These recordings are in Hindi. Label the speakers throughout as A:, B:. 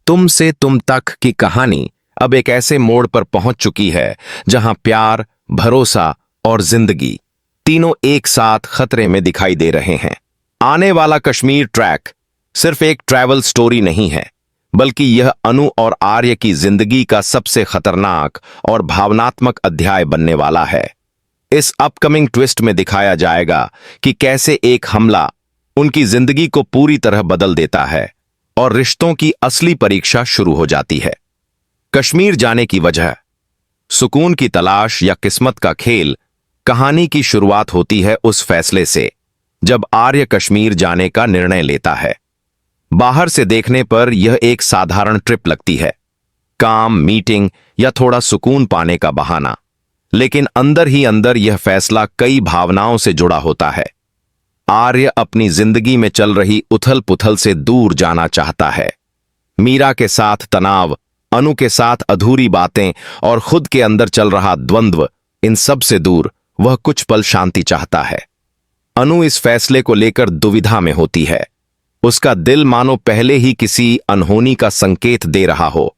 A: तुम से तुम तक की कहानी अब एक ऐसे मोड़ पर पहुंच चुकी है जहां प्यार, भरोसा और जिंदगी तीनों एक साथ खतरे में दिखाई दे रहे हैं। आने वाला कश्मीर ट्रैक सिर्फ एक ट्रैवल स्टोरी नहीं है, बल्कि यह अनु और आर्य की जिंदगी का सबसे खतरनाक और भावनात्मक अध्याय बनने वाला है। इस अपकमिंग ट्विस्ट में दिखाया जाएगा कि कैसे एक हमला उनकी जिंदगी को पूरी तरह बदल देता है और रिश्तों की असली परीक्षा शुरू हो जाती है। कश्मीर जाने की वजह, सुकून की तलाश या किस्मत का खेल। कहानी की शुरुआत होती है उस फैसले से जब आर्य कश्मीर जाने का निर्णय लेता है। बाहर से देखने पर यह एक साधारण ट्रिप लगती है, काम, मीटिंग या थोड़ा सुकून पाने का बहाना, लेकिन अंदर ही अंदर यह फैसला कई भावनाओं से जुड़ा होता है। आर्य अपनी जिंदगी में चल रही उथल पुथल से दूर जाना चाहता है। मीरा के साथ तनाव, अनु के साथ अधूरी बातें और खुद के अंदर चल रहा द्वंद्व, इन सब से दूर वह कुछ पल शांति चाहता है। अनु इस फैसले को लेकर दुविधा में होती है। उसका दिल मानो पहले ही किसी अनहोनी का संकेत दे रहा हो।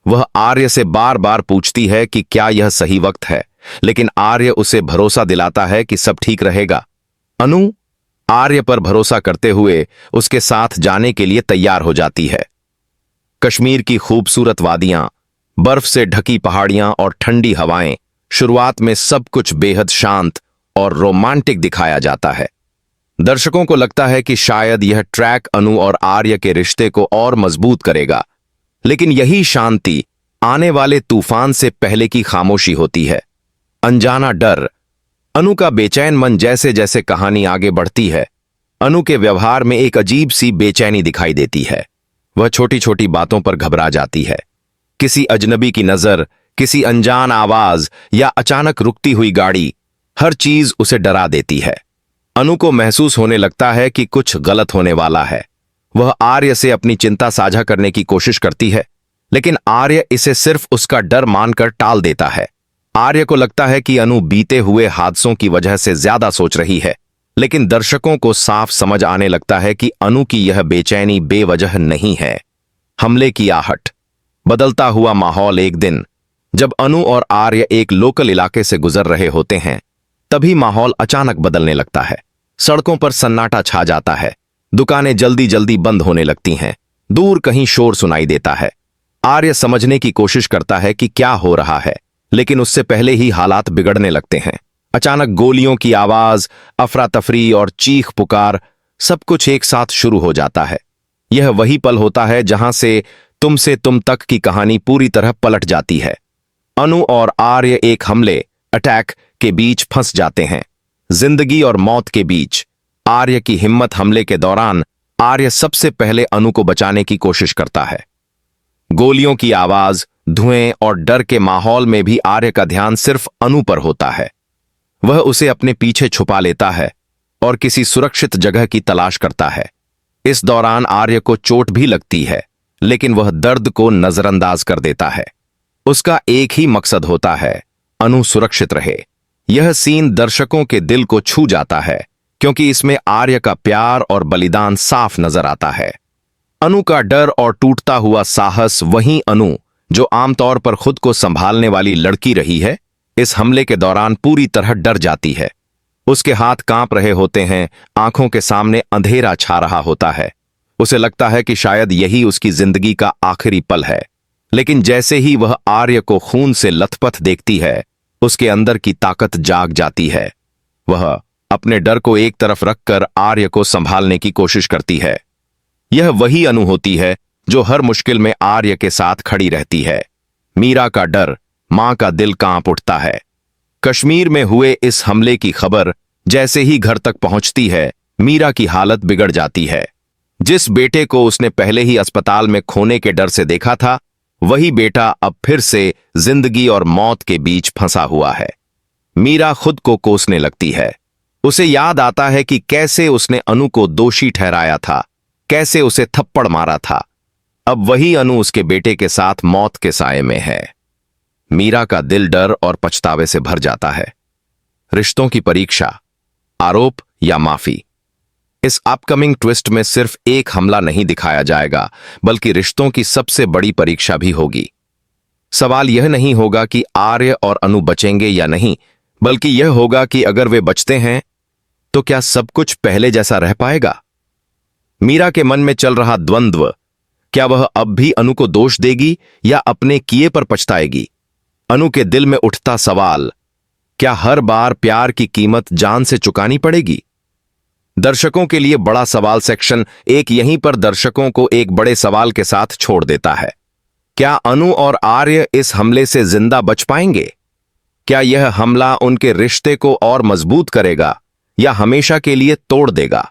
A: वह आर्य से बार बार पूछती है कि क्या यह सही वक्त है, लेकिन आर्य उसे भरोसा दिलाता है कि सब ठीक रहेगा। अनु आर्य पर भरोसा करते हुए उसके साथ जाने के लिए तैयार हो जाती है। कश्मीर की खूबसूरत वादियां, बर्फ से ढकी पहाड़ियां और ठंडी हवाएं, शुरुआत में सब कुछ बेहद शांत और रोमांटिक दिखाया जाता है। दर्शकों को लगता है कि शायद यह ट्रैक अनु और आर्य के रिश्ते को और मजबूत करेगा, लेकिन यही शांति आने वाले तूफान से पहले की खामोशी होती है। अनजाना डर। अनु का बेचैन मन जैसे जैसे कहानी आगे बढ़ती है, अनु के व्यवहार में एक अजीब सी बेचैनी दिखाई देती है। वह छोटी छोटी बातों पर घबरा जाती है। किसी अजनबी की नजर, किसी अनजान आवाज या अचानक रुकती हुई गाड़ी, हर चीज उसे डरा देती है। अनु को महसूस होने लगता है कि कुछ गलत होने वाला है। वह आर्य से अपनी चिंता साझा करने की कोशिश करती है, लेकिन आर्य इसे सिर्फ उसका डर मानकर टाल देता है। आर्य को लगता है कि अनु बीते हुए हादसों की वजह से ज्यादा सोच रही है, लेकिन दर्शकों को साफ समझ आने लगता है कि अनु की यह बेचैनी बेवजह नहीं है। हमले की आहट। बदलता हुआ माहौल। एक दिन जब अनु और आर्य एक लोकल इलाके से गुजर रहे होते हैं, तभी माहौल अचानक बदलने लगता है। सड़कों पर सन्नाटा छा जाता है। दुकानें जल्दी जल्दी बंद होने लगती हैं। दूर कहीं शोर सुनाई देता है। आर्य समझने की कोशिश करता है कि क्या हो रहा है, लेकिन उससे पहले ही हालात बिगड़ने लगते हैं। अचानक गोलियों की आवाज, अफरा तफरी और चीख पुकार, सब कुछ एक साथ शुरू हो जाता है। यह वही पल होता है जहां से तुम तक की कहानी पूरी तरह पलट जाती है। अनु और आर्य एक हमले, अटैक के बीच फंस जाते हैं। जिंदगी और मौत के बीच। आर्य की हिम्मत। हमले के दौरान आर्य सबसे पहले अनु को बचाने की कोशिश करता है। गोलियों की आवाज, धुएं और डर के माहौल में भी आर्य का ध्यान सिर्फ अनु पर होता है। वह उसे अपने पीछे छुपा लेता है और किसी सुरक्षित जगह की तलाश करता है। इस दौरान आर्य को चोट भी लगती है, लेकिन वह दर्द को नजरअंदाज कर देता है। उसका एक ही मकसद होता है, अनु सुरक्षित रहे। यह सीन दर्शकों के दिल को छू जाता है, क्योंकि इसमें आर्य का प्यार और बलिदान साफ नजर आता है। अनु का डर और टूटता हुआ साहस। वहीं अनु, जो आमतौर पर खुद को संभालने वाली लड़की रही है, इस हमले के दौरान पूरी तरह डर जाती है। उसके हाथ कांप रहे होते हैं, आंखों के सामने अंधेरा छा रहा होता है। उसे लगता है कि शायद यही उसकी जिंदगी का आखिरी पल है, लेकिन जैसे ही वह आर्य को खून से लथपथ देखती है, उसके अंदर की ताकत जाग जाती है। वह अपने डर को एक तरफ रखकर आर्य को संभालने की कोशिश करती है। यह वही अनु होती है जो हर मुश्किल में आर्य के साथ खड़ी रहती है। मीरा का डर। मां का दिल कांप उठता है। कश्मीर में हुए इस हमले की खबर जैसे ही घर तक पहुंचती है, मीरा की हालत बिगड़ जाती है। जिस बेटे को उसने पहले ही अस्पताल में खोने के डर से देखा था, वही बेटा अब फिर से जिंदगी और मौत के बीच फंसा हुआ है। मीरा खुद को कोसने लगती है। उसे याद आता है कि कैसे उसने अनु को दोषी ठहराया था, कैसे उसे थप्पड़ मारा था। अब वही अनु उसके बेटे के साथ मौत के साए में है। मीरा का दिल डर और पछतावे से भर जाता है। रिश्तों की परीक्षा, आरोप या माफी। इस अपकमिंग ट्विस्ट में सिर्फ एक हमला नहीं दिखाया जाएगा, बल्कि रिश्तों की सबसे बड़ी परीक्षा भी होगी। सवाल यह नहीं होगा कि आर्य और अनु बचेंगे या नहीं, बल्कि यह होगा कि अगर वे बचते हैं तो क्या सब कुछ पहले जैसा रह पाएगा। मीरा के मन में चल रहा द्वंद्व, क्या वह अब भी अनु को दोष देगी या अपने किए पर पछताएगी। अनु के दिल में उठता सवाल, क्या हर बार प्यार की कीमत जान से चुकानी पड़ेगी। दर्शकों के लिए बड़ा सवाल सेक्शन एक यहीं पर दर्शकों को एक बड़े सवाल के साथ छोड़ देता है। क्या अनु और आर्य इस हमले से जिंदा बच पाएंगे? क्या यह हमला उनके रिश्ते को और मजबूत करेगा या हमेशा के लिए तोड़ देगा?